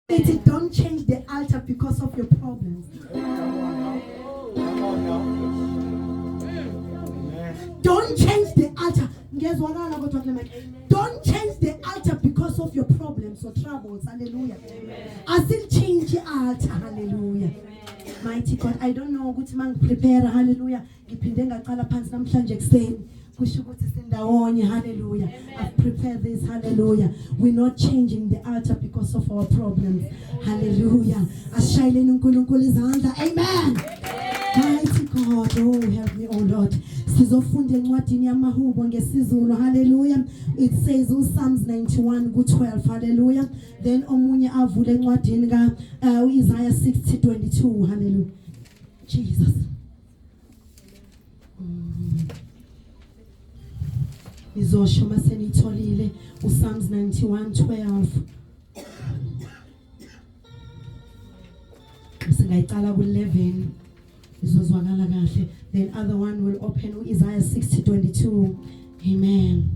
It don't change the altar because of your problems. Don't change the altar. Don't change the altar because of your problems or troubles. Hallelujah. I still change the altar. Hallelujah. Mighty God, I don't know ukuthi mangiprepare. Hallelujah. Ngiphinde ngaqala phansi namhlanje ekseni. Kusho ukuthi sindawonye. Hallelujah. I've prepared this. Hallelujah. We're not changing the altar because of our problems. Hallelujah. Ashayeleni uNkulunkulu izandla. Amen. Mighty God, oh help me, oh Lord. Sizofunda encwadini yamahubo ngesizulu. Hallelujah. It says Psalms 91 ku12. Hallelujah. Then omunye avule encwadini ka Isaiah 60:22. Hallelujah. Jesus. Izosho masenitholile uPsalms 91:12. Singayicala ku11. Izozwakala kahle. Then other one will open Isaiah 60:22. Amen.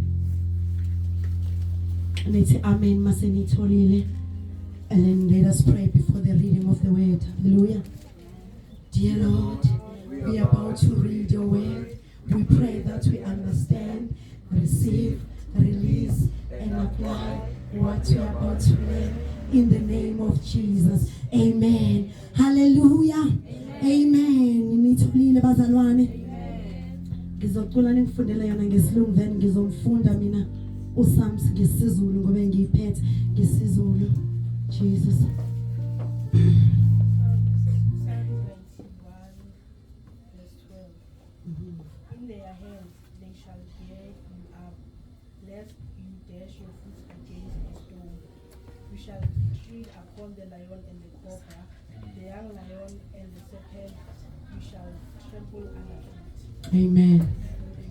And it's amen masenitholile. And then let us pray before the reading of the word. Hallelujah. Dear Lord, we are about to read your word. We pray that we understand, receive, release, and apply what we are about to learn in the name of Jesus. Amen. Hallelujah. Amen. Nitholile bazalwane. Ngizocula ningifundele yona ngesilungu then ngizomfunda mina uPsalms ngesizulu ngoba ngiyiphethe ngesizulu. Jesus. In their hands they shall bear you up, lest you dash your foot against a stone. You shall tread upon the lion and the cobra, the young lion and the serpent. You shall trample under feet. Amen.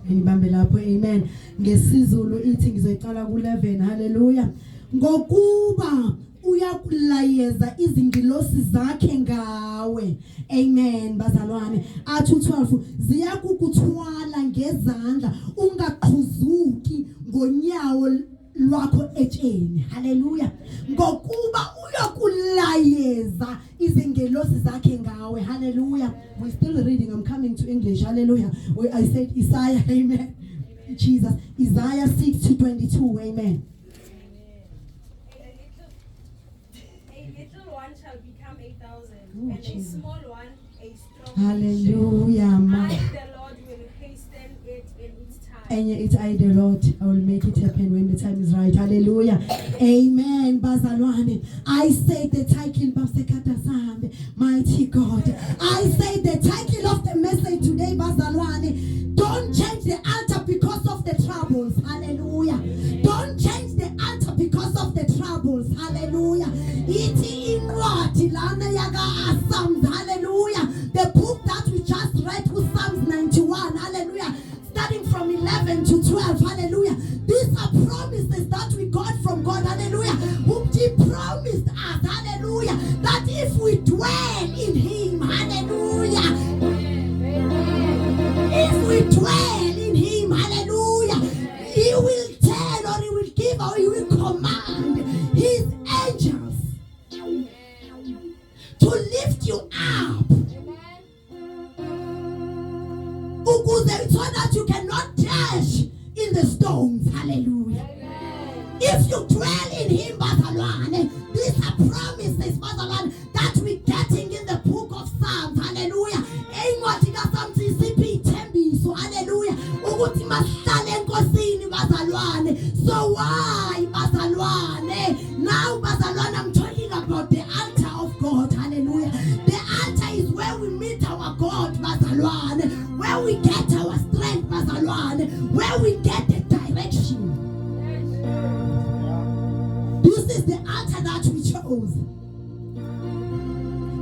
Ngibambe lapho. Amen. Ngesizulu ithi ngizoyiqala ku11. Hallelujah. Ngokuba uyakulayeza izingilosi zakhe ngawe. Amen bazalwane. Athi 12 ziyakukuthwala ngezandla ungaqhuzuki ngonyawo lwakho etsheni. Hallelujah. Ngokuba uyakulayeza izingilosi zakhe ngawe. Hallelujah. We're still reading. I'm coming to English. Hallelujah. I said Isaiah. Amen. Jesus. Isaiah 6:22. Amen. Become 1,000, and Jesus. a small one a strong. Hallelujah. I, the Lord, will hasten it in its time. And it's I, the Lord, I will make it happen when the time is right. Hallelujah. Amen. Bazalwane. I say the title Basekata Sambe. Mighty God. I say the title of the message today, Bazalwane. Don't change the altar because of the troubles. Hallelujah. Don't change the altar because of the troubles. Hallelujah. Iti inwati lana yaga Psalms. Hallelujah. The book that we just read was Psalms 91. Hallelujah. Starting from 11 to 12. Hallelujah. These are promises that we got from God. Hallelujah. Whom He promised us. Hallelujah. That if we dwell in Him. Hallelujah. If we dwell in Him. Hallelujah. He will tell or He will give or He will command His angels to lift you up. So that you cannot dash in the stones. Hallelujah. If you dwell in Him, Bazalwane, these are promises, Bazalwane, that we're getting in the book of Psalms. Hallelujah. So hallelujah. So why, Bazalwane? Now, Bazalwane, I'm talking about the altar of God. Hallelujah. The altar is where we meet our God, Bazalwane. Where we get our strength, Bazalwane. Where we get the direction. This is the altar that we chose.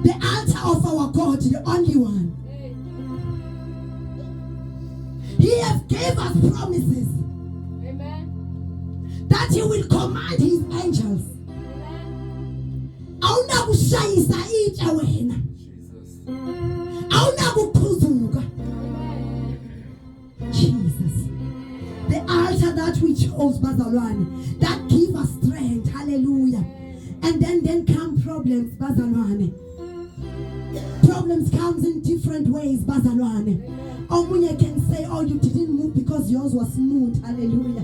The altar of our God, the only one. He has gave us promises. Amen. That He will command His angels. Auna kushayisa itshe wena. Auna kuphuzuka. Jesus. The altar that we chose, Bazalwane, that give us strength. Hallelujah. And And then come problems, bazalwane. Problems comes in different ways, bazalwane. Omunye can say, oh, you didn't move because yours was smooth. Hallelujah.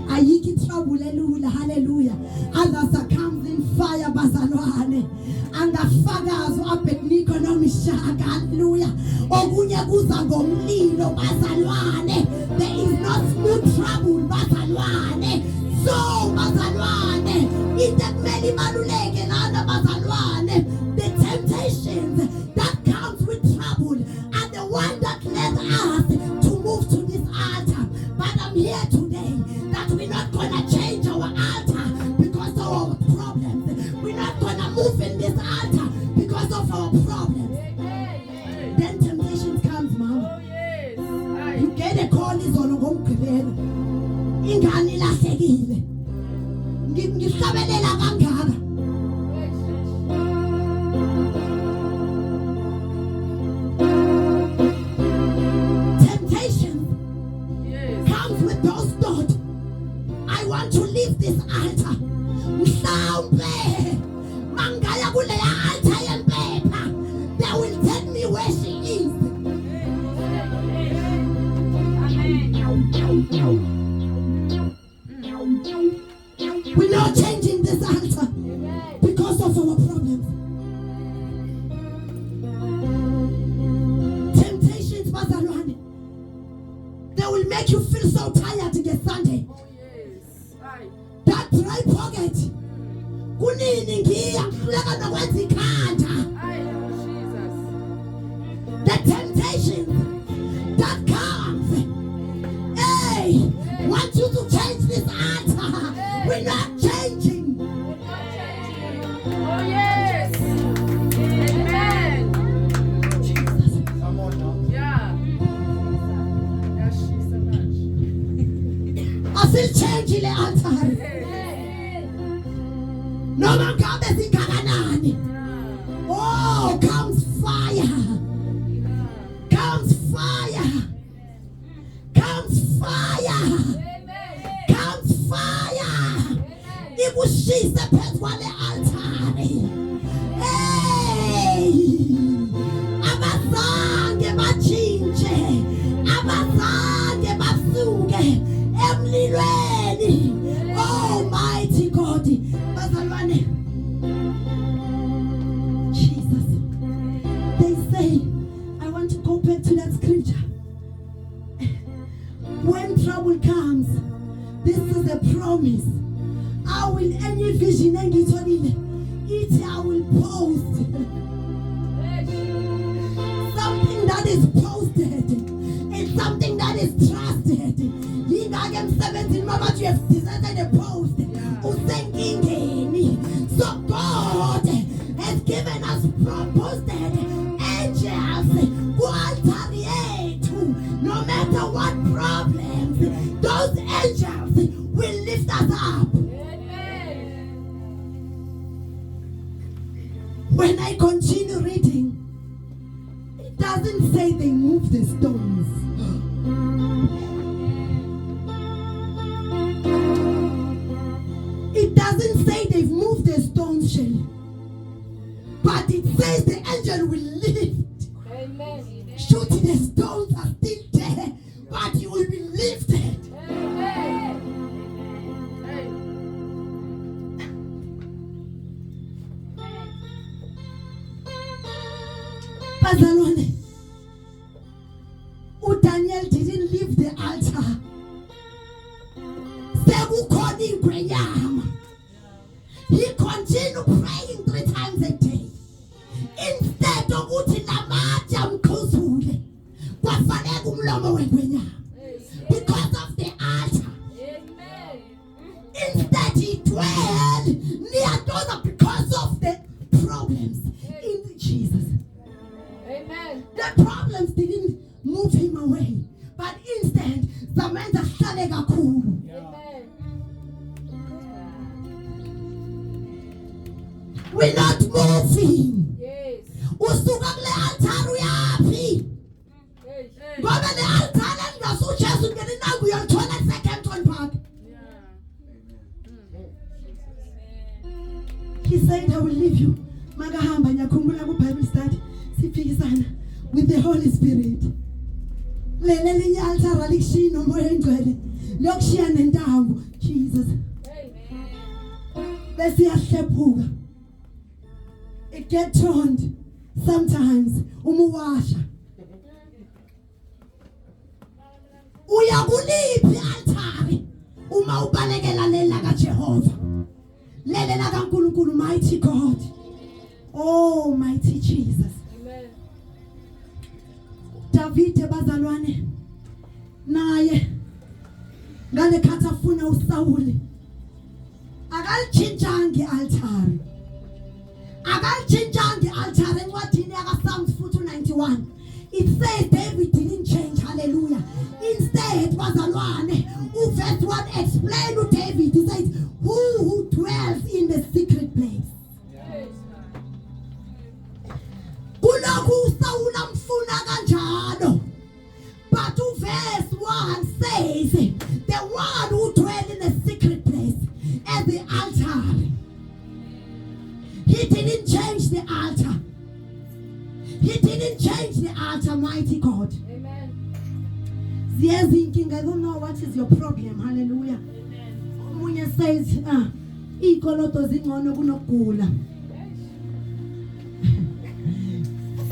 Ayiki trouble, hallelujah, hallelujah. Others comes in fire, bazalwane. And the fagaz Abednego no Meshach, hallelujah. Omunye kuza ngomlilo, bazalwane. There is no smooth trouble, bazalwane. So, bazalwane, itemeli maluleke lana bazalwane. The temptations that comes with trouble are the one that led us to move to this altar. But I'm here today that we're not gonna change our altar because of our problems. We're not gonna move in this altar because of our problems. Then temptations comes, mama. You get a call is on ngomgqibelo. Ingane lahlekile. Ngihlabelela kangaka. I want to leave this altar. Mangaya kuleya altar yempepha. They will take me where she is. We're not changing this altar because of our problems. Temptations, bazalwane. They will make you feel so tired to get Sunday. That dry pocket. Kunini ngiya kuhleka nokwenza ikhanda. The temptation that comes. Hey, want you to change this altar. We're not changing. Oh yes. Amen. Jesus. Come on now. Yeah. Yeah, she's so much. I still change the altar. No man comes in Kaganani. Oh, comes fire. Comes fire. Comes fire. Comes fire. It was she's the pet one altar. Hey, abazange bachinje, abazange basuke emlilweni. Almighty God, bazalwane. Jesus, they say, I want to go back to that scripture. When trouble comes, this is a promise. I will any vision and it I will post something that is posted and something that is trusted. You got them 17 mama you have decided a post. So God has given us posted angels who alternate no matter what problems. Those angels will lift us up. When I continue reading, it doesn't say they moved the stones. It doesn't say they've moved the stones, Shelly. But it says the angel will lift. Amen. Shoot, the stones are still there, but you will be lifted. Amen. Bazalwane, Daniel didn't leave the altar. He continued praying 3 times a day. Instead of because of the altar. Instead he dwelled near those because of the problems. In Jesus. Amen. The problems didn't move him away, but instead Samantha Shalega cool. Amen. We're not moving. Yes. Usuka kule altar uyapi? Ngoba le altar engasujesu ngene nangu uyothola second one park. He said ngiyakhumbula ku-Bible study siphikisana with the Holy Spirit. Lele linye altar alikushiya nomoya engcwele lokushiya nentambo Jesus. Bese yahlephuka. It get turned sometimes umuwasha. Uya kuliphi altari uma ubalekela lela kaJehova. Lele la kaNkulunkulu mighty God. Oh mighty Jesus. Amen. Davide bazalwane naye ngale khathi afuna uSawuli akalichintshange altari. Akalichintshange altari encwadini yakaPsalms 4:91. It says David didn't change. Hallelujah. Instead, bazalwane, verse 1 explain to David. He says, who dwells in the secret place. Kulokhu uSawuli amfuna kanjalo. But verse 1 says, the one who dwells in the secret place at the altar. He didn't change the altar. He didn't change the altar, mighty God. Amen. Yes, thinking, I don't know what is your problem. Hallelujah. Omunye says, ikoloto zingono kunokugula.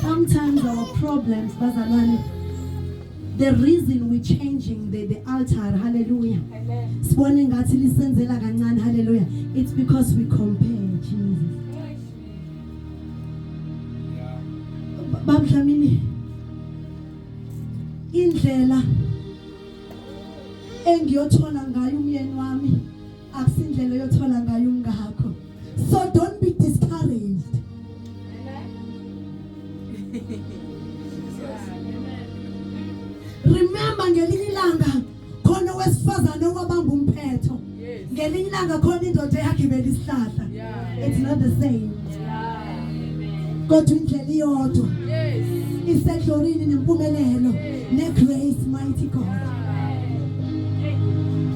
Sometimes our problems, bazalwane, the reason we're changing the altar, hallelujah. Amen. Sibone ngathi lisenzela kancane, hallelujah. It's because we compare Jesus. Babdlamini indlela engiyothola ngayo umyeni wami akusindlela yothola ngayo umngakho. So don't be discouraged. Remember ngelinye ilanga khona wesifazane owabamba umphetho. Ngelinye ilanga khona indoda eyagibela isihlahla. It's not the same. Kodwa indlela iyodwa. Isedlorini nempumelelo negrace, mighty God.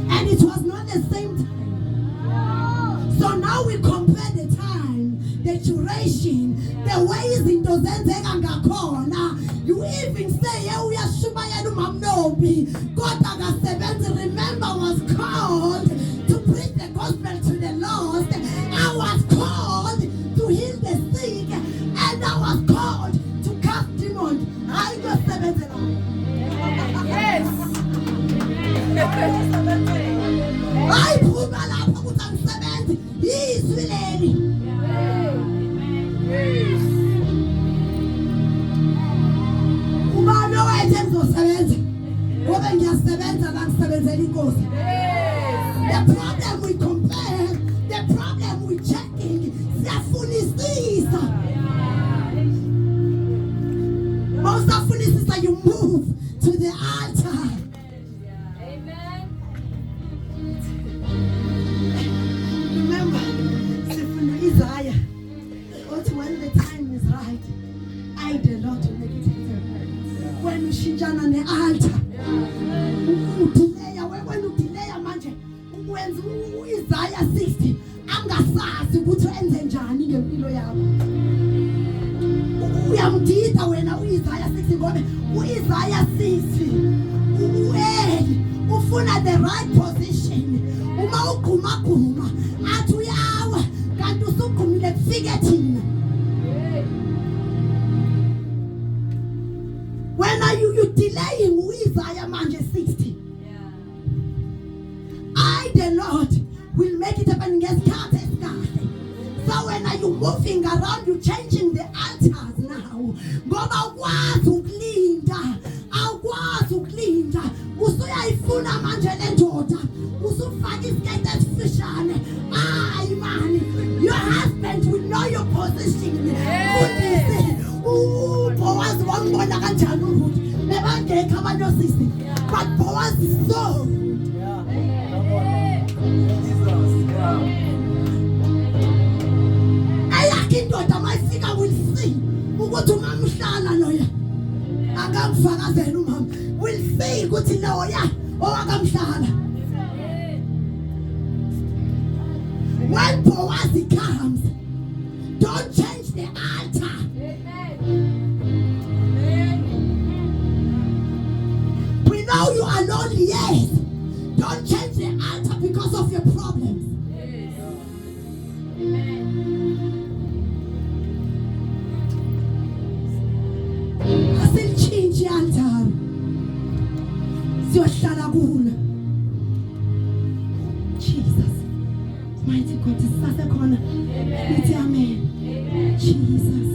And it was not the same time. So now we compare the time, the duration, the ways into zenzeka ngakhona. You even say uyashuma yena umamnobi kodwa akasebenzi. Remember, was called to preach the gospel to the lost. I was called to heal the sick, and I was called to cast demons. I just sebenze la. Yes. I phuma lapha ukuthi angisebenzi izwi leli. Ubani owethe ngizosebenza ngoba ngiyasebenza kangisebenzela inkosi. The problem we compare, the problem we checking, siyafunisisa. Most afunisisa, you move to the altar. Amen. Remember, sifuna Isaiah. But when the time is right, I the Lord will make it happen. When ushijana ne altar, udelaya, when udelaya manje, wenza Isaiah 60, angasazi ukuthi enze njani ngempilo yakho. Uyamdida wena uIsaiah 60 ngoba uIsaiah 60 ufuna the right position. Uma ugquma athi uyawa kanti usugqumile kufike thina. When are you delaying uIsaiah manje 60? I the Lord will make it happen ngesikhathi esikahle. So when are you moving around, you changing the altars now. Ngoba ukwazi ukulinda, usuyayifuna manje le ndoda, usufaka isikete esifishane. Hayi man, your husband will know your position. Boaz wambona kanjani ukuthi bebangekho abantu osisi, but Boaz is so. Indoda mayifika will see ukuthi umamhlala loya akamfakazela umama, will see ukuthi loya owakamhlala. When Boaz comes, don't change the altar. lonely, yes. Don't change the altar because of your problems. Asilitshintshe i-altar. Siyohlala kulo. Jesus. Mighty God, sisasekhona. Lithi amen. Jesus.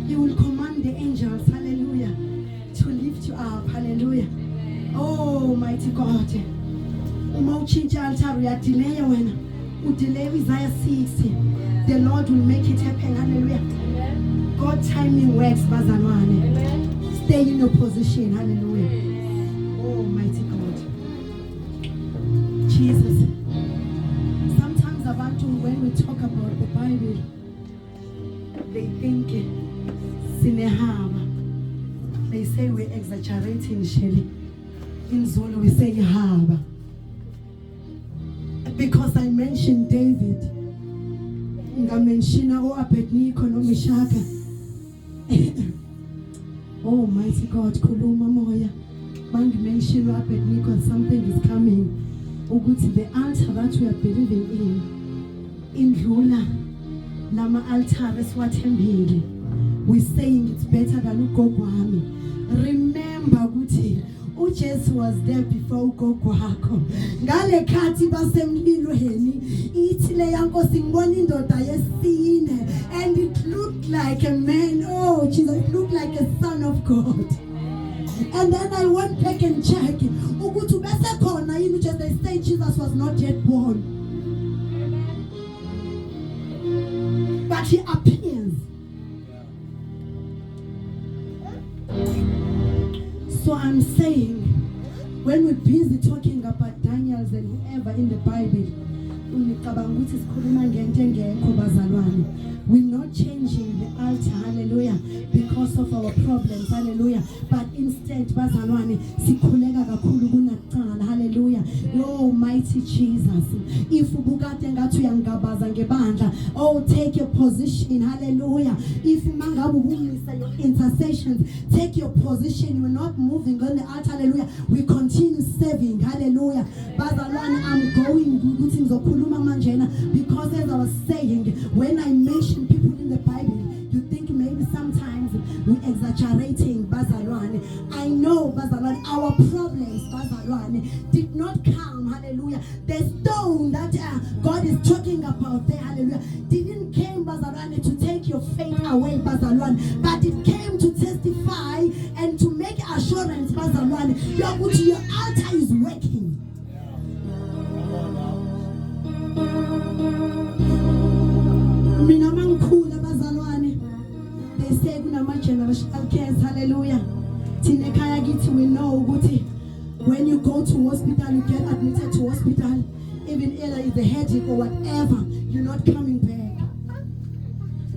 He will command the angels, hallelujah, to lift you up, hallelujah. Oh, mighty God. Uma uchintsha i-altar uyadelaya wena. Udelay Isaiah 60. The Lord will make it happen, hallelujah. God timing works, bazalwane. Stay in your position, hallelujah. Oh, mighty God. Jesus. Sometimes abantu, when we talk about the Bible, they think sinehaba. They say we're exaggerating, Shelly. In Zulu we say haba. Because I mentioned David. Ngamenshina Abednego no Meshach. Oh, mighty God, kuluma moya. Mention Abednego, something is coming. Ukuthi the altar that we are believing in Lula, Lama altar is what we're saying it's better than ugogo. Remember ukuthi uJesu was there before ugogo wakho. Ngale khathi basemlilweni ithi le yankosi ngibona indoda yesine, and it looked like a man. Oh Jesus, it looked like a son of God. And then I went back and checked ukuthi bese khona yini just they say Jesus was not yet born. But he appears. So I'm saying, when we're busy talking about Daniels and whoever in the Bible, we're not changing the altar, hallelujah, because of our problems, hallelujah. But instead, hallelujah. Oh, mighty Jesus. If oh, take your position, hallelujah. If your intercessions, take your position. You're not moving on the altar, hallelujah. We continue serving, hallelujah. I'm going because as I was saying, when I mention people in the Bible, you think maybe sometimes we're exaggerating, Bazalwane. I know, Bazalwane, our problems, Bazalwane, did not come, hallelujah. The stone that God is talking about there, hallelujah, didn't came, Bazalwane, to take your faith away, Bazalwane, but it came to testify and to make assurance, Bazalwane, your altar is working. They say generational cares, hallelujah. We know when you go to hospital, you get admitted to hospital, even either it's a headache or whatever, you're not coming back.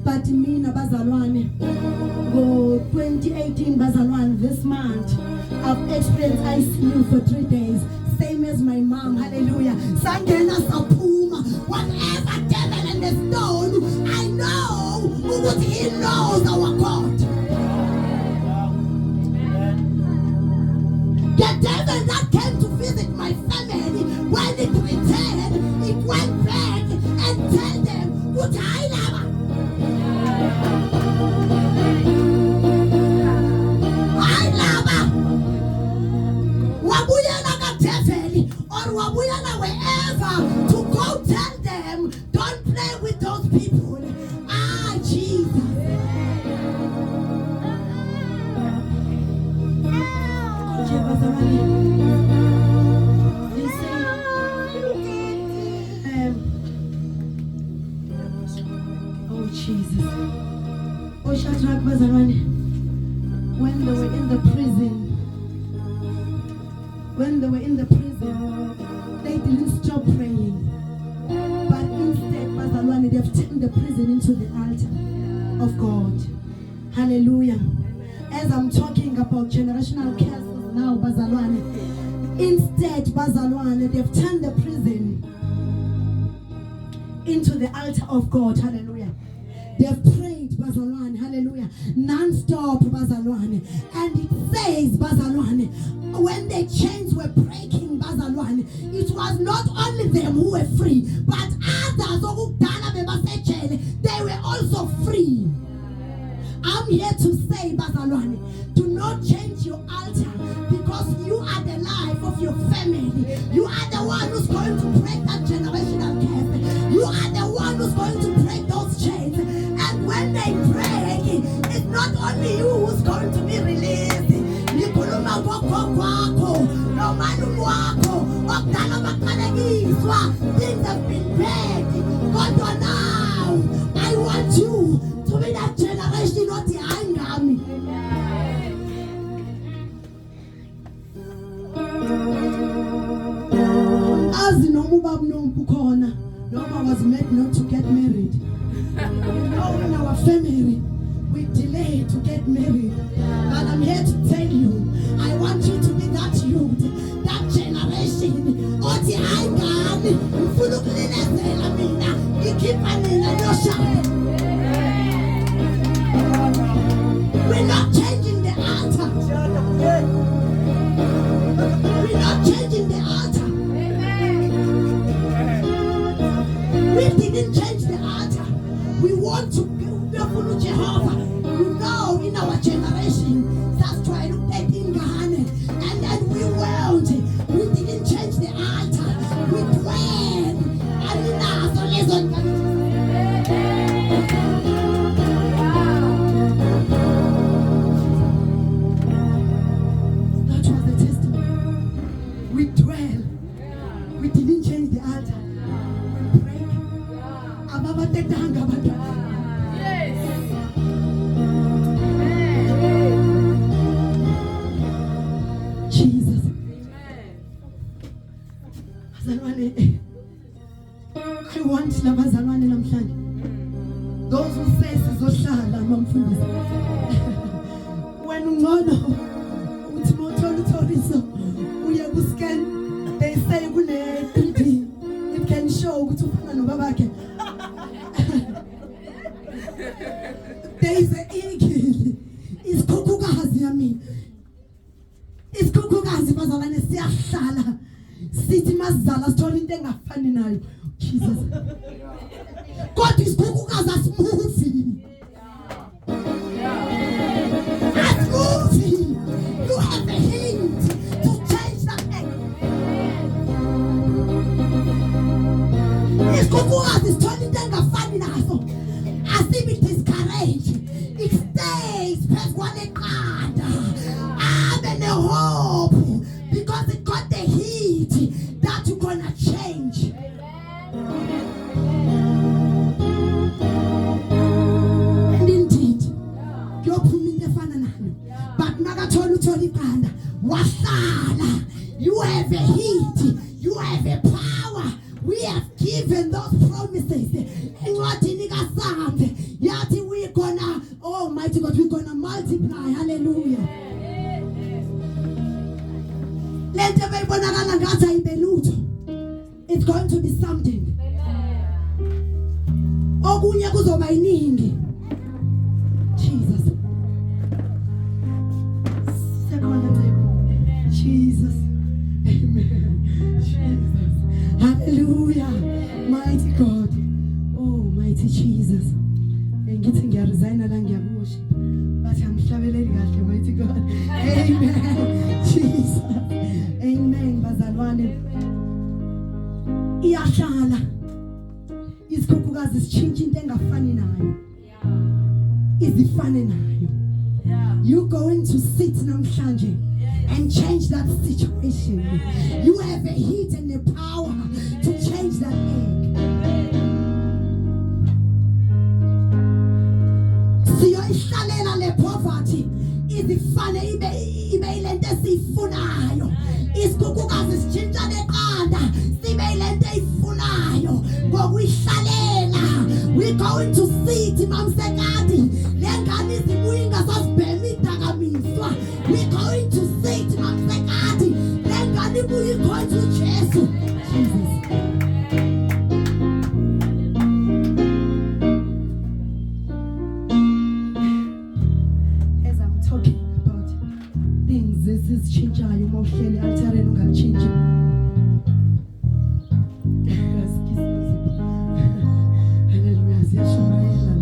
But me na bazalwane, go 2018 bazalwane, this month I've experienced ICU for 3 days, same as my mom, hallelujah. Sangena sapuma, whatever devil and the stone, I know what he knows our God. The devil that came to visit my family, when it returned, it went back and tell them, what I love. I love. Wabuyana ka devil or wabuyana wherever to go tell them, don't play with those people. Ah, Jesus. Oh Jesus. Oh Shadrach, Bazalwane, when they were in the prison, they didn't stop praying, but instead, Bazalwane, they've turned the prison into the altar of God. Hallelujah. As I'm talking about generational curses now, Bazalwane, instead, Bazalwane, they've turned the prison into the altar of God. Hallelujah. They've prayed, Bazalwane, hallelujah, non-stop, Bazalwane. And it says, Bazalwane, when the chains were breaking, bazalwane, it was not only them who were free, but others okudala bebasejele, they were also free. I'm here to say, bazalwane, do not change your altar, because you are the life of your family. You are the one who's going to break that generational curse. You are the one who's going to break those chains. And when they break, it's not only you who's going to be released. Nikhuluma ngokhokho wakho, nomalume wakho, okudala baqalekiswa. Things have been bad. Kodwa now, I want you to be that generation othi hayi ngami. Azi noma ubaba nompu khona, noma was made not to get married. In our family, we delay to get married. But I'm here to tell you, I want you to be that youth, that generation. Othi hayi ngami, ngifuna ukulilezela mina, ngikhipha nina noshaka. We're not changing the altar. We're not changing the altar. We didn't change the altar. We want to follow Jehovah. You know, in our generation, that's trying to take in Ghana. And then we won't. We didn't change the altar. We prayed. And now, so listen. That was the testimony. We dwell. We didn't change the altar. We prayed. Ababa tetanga bata. Jesus. Bazalwane, I want labazalwane namhlanje. Those who say sizohlala mamfundisi. When ungcono uthi mothola uthoriso uye ku scan, they say kune 3D, it can show ukuthi ufana nobabakhe. There is an eagle. Isikhukhukazi yami. Isikhukhukazi bazalwane siyahlala. Sithi mazala sithola into engafani nayo. Jesus. God is isikhukhukazi asimuvi. Asimuvi. You have a hint to change that thing. Isikhukhukazi sithola into engafani nayo. As if it is courage. It stays past one eqanda. And a hope, because it got the heat that you're gonna change. And indeed, you're putting the fun. But Magatolu Tolipanda, Wasala, you have a heat, you have a power. We have given those promises. And what in Yati, we're gonna, oh mighty God, we're gonna multiply. Hallelujah. It's going to be something. Okunye kuzoba iningi. Jesus. Jesus. Amen. Jesus. Hallelujah. Mighty God. Oh, mighty Jesus. Ngithi ngiyaresigna la ngiyakusha. Bathi angihlabeleli kahle, mighty God. Amen. Jesus. Amen. Bazalwane. Iyahlala. Isikhukhukazi sitshintsha into engafani nayo. Izifane nayo. You're going to sit namhlanje and change that situation. You have a heat and the power to change that thing. Siyoyihlalela le poverty. Izifane ibe ilento esifunayo. Isikhukhukazi sitshintsha neqanda sibe ilento esifunayo. Ngokuyihlalela, we're going to sit mamsekati. Lengane izibuya ingasazibhema idakamiswa. We're going to sit mamsekati. Lengane ibuya ikhonza uJesu. Jesus. As I'm talking about things, this is ezitshintshayo uma uhleli altareni ungalitshintshi. Hallelujah, siyashumayela.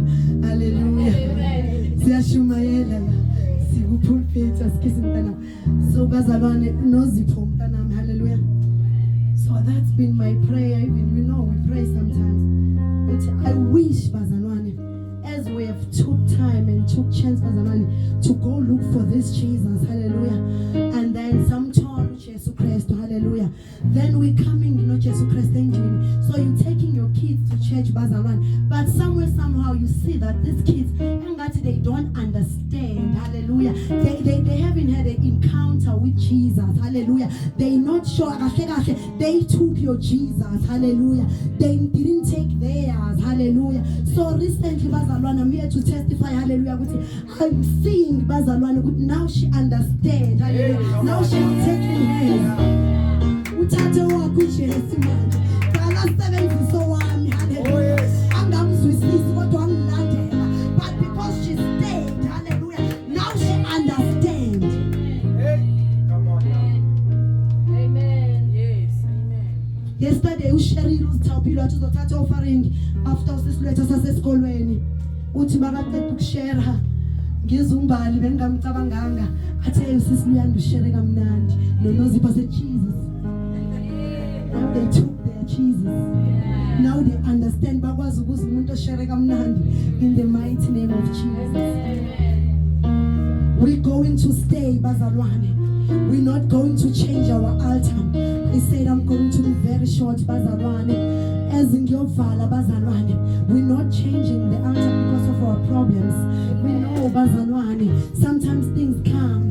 Hallelujah. Siyashumayela. Sikupulpit asikisi mntana. So bazalwane nozipho mntanami. Hallelujah. So that's been my prayer. Even we pray sometimes. But I wish bazalwane, as we have took time and took chance bazalwane to go look for this Jesus, hallelujah, and then some told Jesus Christ, hallelujah, then we coming not Jesus Christ engine. So you taking your kids to church bazalwane, but somewhere somehow you see that these kids they don't understand, hallelujah, they haven't had an encounter with Jesus, hallelujah, they not sure, they took your Jesus, hallelujah, they didn't take theirs, hallelujah. So recently bazalwane, I'm here to testify, hallelujah, I'm seeing bazalwane, now she understands, hallelujah, now she's taking hands. Uthathe wakho uJesu manje. Qala sebenzisa wami, hallelujah. Angamzwisisi kodwa angilandela. But because she stayed, hallelujah, now she understands. Hey, come on now. Amen. Yes. Amen. Yesterday uSherry uzithawuphile wathi uzothatha offering after sisiletha sasesikolweni. Uthi makaqeda ukushare ngizumbali bengamcabanganga athe usisiyanda ushare kamnandi nonozipha seJesus. Now they took their Jesus. Now they understand bakwazi ukuze umuntu oshare kamnandi in the mighty name of Jesus. We're going to stay bazalwane. We're not going to change our altar. I said I'm going to be very short bazalwane. As in your vala bazalwane, we're not changing the altar because of our problems. We know bazalwane, sometimes things comes.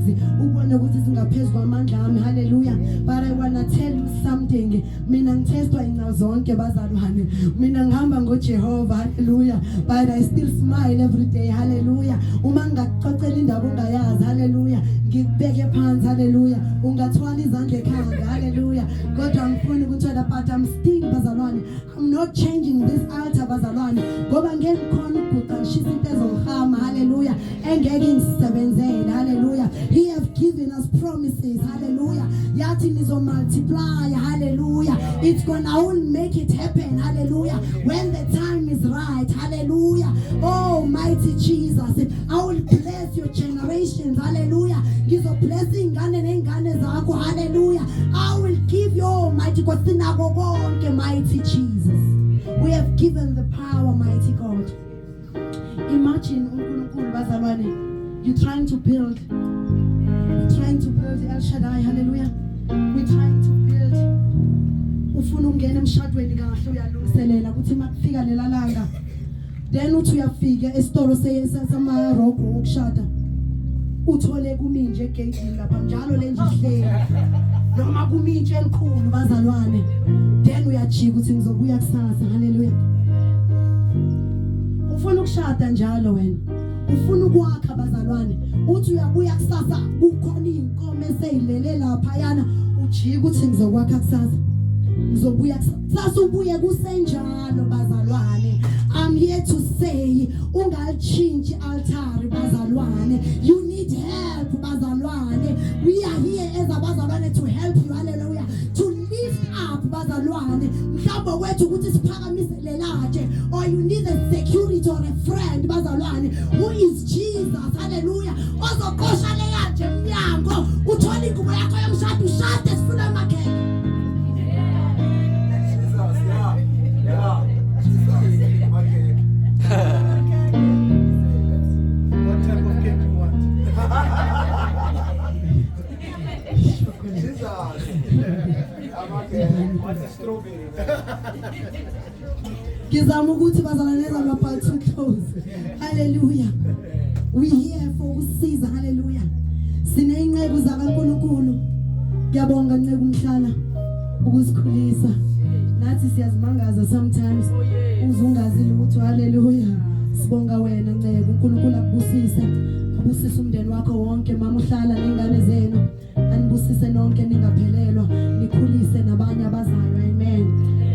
Hallelujah. But I wanna tell you something. Mina ngitestwa inazonke bazalwane. Mina ngihamba ngoJehova, hallelujah. But I still smile every day, hallelujah. Uma ngixoxela indaba ongayazi, hallelujah. Ngibeke phansi, hallelujah. Ungathwala izandla ekhanda, hallelujah. Kodwa ngifuna ukuthola but I'm still bazalwane. I'm not changing this altar bazalwane. Ngoba ngeke ngikhona ukuguqa ngishisa into ezongihama, hallelujah. Engeke ngisebenzele, hallelujah. He have given us promises, hallelujah. Yathi nizo multiply, hallelujah. It's gonna all make it happen, hallelujah. When the time is right, hallelujah. Oh mighty Jesus, I will bless your generations, hallelujah. Ngizo blessing ingane nengane zakho, hallelujah. I will give you almighty God sinako konke, mighty Jesus. We have given the power, mighty God. Imagine uNkulunkulu bazalwane, you're trying to build El Shaddai, hallelujah. We're trying to build. Ufuna ungena emshadweni kahle uyalungiselela ukuthi makufika lela langa. Then uthi uyafika esitolo sesamarogo okushada. Uthole kuminje egate lapha njalo lenje ihleli. Noma kuminje elikhulu bazalwane. Then uyajika ukuthi ngizobuya kusasa, hallelujah. Ufuna ukushada njalo wena. Ufuna ukwakha bazalwane. Uthi uyabuya kusasa kukhona inkomo eseyilele lapha yana ujika ukuthi ngizokwakha kusasa. Ngizobuya kusasa ubuye kusenjalo bazalwane. I'm here to say ungalitshintshi altar bazalwane. You need help bazalwane. We are here as abazalwane to help you, hallelujah. To lift up bazalwane. Mhlawumbe wethu ukuthi siphakamise lelaje, or you need a security or a friend bazalwane who is Jesus, hallelujah. Ozokosha leyaje emnyango uthola ingubo yakho yomshado ushade sifuna amakheke. What type of cake do you want? Jesus. What's a strawberry? Ngizama ukuthi bazalwane zamabhali to close. Hallelujah. We here for usiza, hallelujah. Sine inqebu zakaNkulunkulu. Ngiyabonga nceku umhlala ukusikhulisa. Nathi siyazimangaza sometimes. Uzungazi ukuthi hallelujah. Sibonga wena nceku uNkulunkulu akubusise. Abusise umndeni wakho wonke mama uhlala nengane zenu. Anibusise nonke ningaphelelwa. Nikhulise nabanye abazayo. Amen.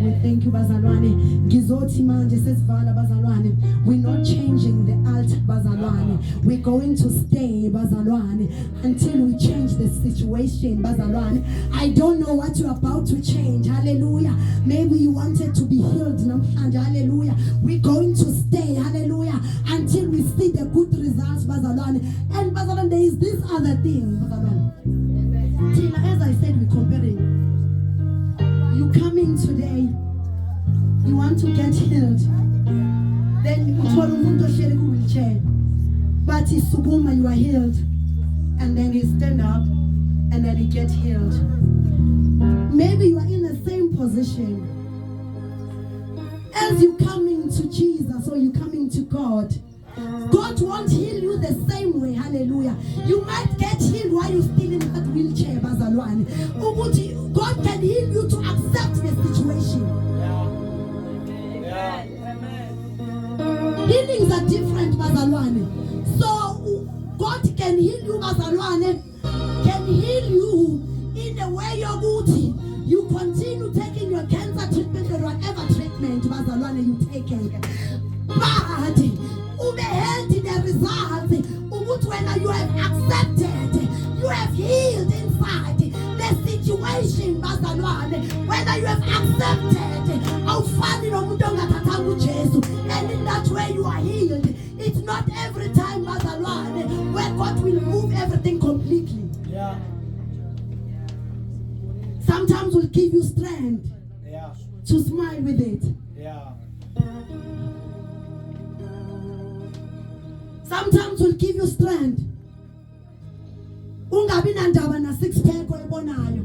We thank you bazalwane. Ngizothi manje sesivala bazalwane. We're not changing the altar bazalwane. we're going to stay, bazalwane, until we change the situation, bazalwane. I don't know what you're about to change, hallelujah. Maybe you wanted to be healed, namhlanje, hallelujah. We're going to stay, hallelujah, until we see the good results, bazalwane. And bazalwane, there is this other thing, bazalwane. Tina, as I said, we're comparing. You coming today, you want to get healed, then uthola umuntu ohleli ku wheelchair, but isukuma, you are healed, and then he stand up, and then he get healed. Maybe you are in the same position as you coming to Jesus or you coming to God. God won't heal you the same way, hallelujah. You might get healed while you're still in that wheelchair, bazalwane. God can heal you to accept the situation. Healings are different, bazalwane. So God can heal you, bazalwane, can heal you in a way you're good. You continue taking your cancer treatment or whatever treatment, bazalwane, you taking. But ube healthy the results. When you have accepted, you have healed inside the situation, bazalwane. Whether you have accepted, and in that way you are healed. It's not every time, bazalwane, where God will move everything completely. Yeah. Sometimes will give you strength to smile with it. Yeah. Sometimes will give you strength. Ungabi nandaba na six pack oyibonayo.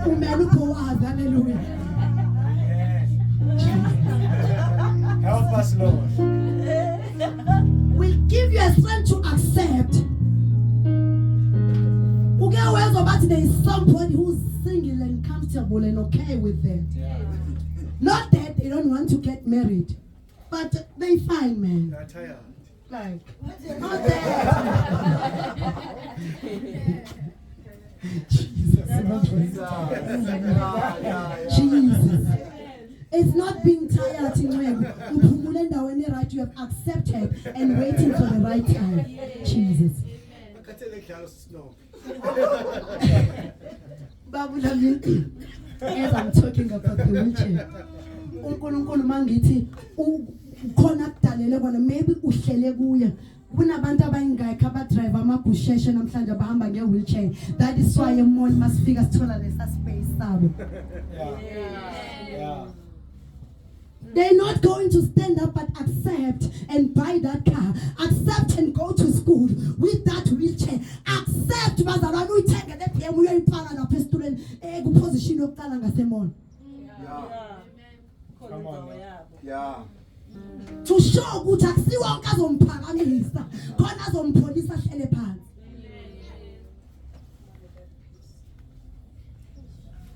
Umele uphowazi, hallelujah. Help us, Lord. Will give you a strength to accept. But there is somebody who's single and comfortable and okay with that. Yeah. Not that they don't want to get married, but they fine, man. They're tired. Like, not that. Jesus. Jesus. It's not being tired in when you have accepted and waiting for the right time. Jesus. As I'm talking about the wheelchair, maybe uhlele kuye kunabantu abayingakho abadrive amagusheshe namhlanje abahamba nge-wheelchair. That is why emall masifika sithola lesa space sabo. Yeah. They're not going to stand up but accept and buy that car. Accept and go to school with that wheelchair. Accept bazalwane uyithenge le BMW uyoyipaka lapha esitulweni ku-position yokuqala ngasemall. Come on. Yeah. To show ukuthi akusiwa wonke azomphakamisa khona azompholisa ahlele phansi.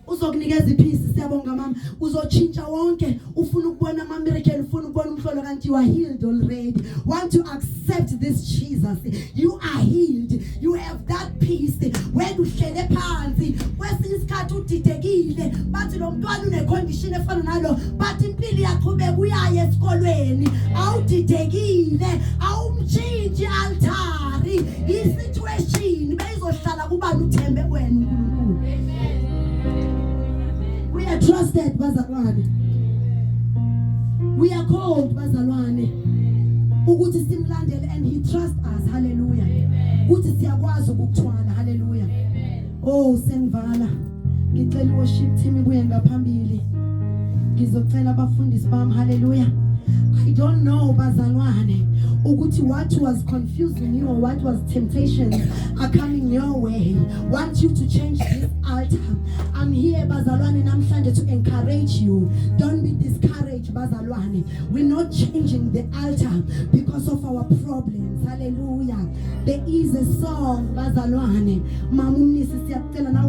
Uzokunikeza iphisi, siyabonga mama. Uzotshintsha wonke, ufuna ukubona ama miracle, ufuna ukubona umhlolo kanti you are healed already. Want to accept this Jesus. You are healed. You have that peace. When uhlele phansi, kwesinye isikhathi udidekile, bathi lo mntwana une condition efana nalo, bathi impilo yaqhubeka uyaye esikolweni, awudidekile, awumtshintshi altari, i-situation beyizohlala kubani uthembe wena uNkulunkulu. We are trusted, bazalwane. We are called, bazalwane, ukuthi simlandele, and he trusts us. Hallelujah. Ukuthi siyakwazi ukuthwala. Hallelujah. Oh, sengivala. Ngicela worship team ibuye ngaphambili. Ngizocela abafundisi bami. Hallelujah. I don't know, bazalwane, ukuthi what was confusing you or what was temptations are coming your way. Want you to change this altar. I'm here, bazalwane, namhlanje to encourage you. Don't be discouraged, bazalwane. We're not changing the altar because of our problems. Hallelujah. There is a song, bazalwane. Mamumnisi siyacela na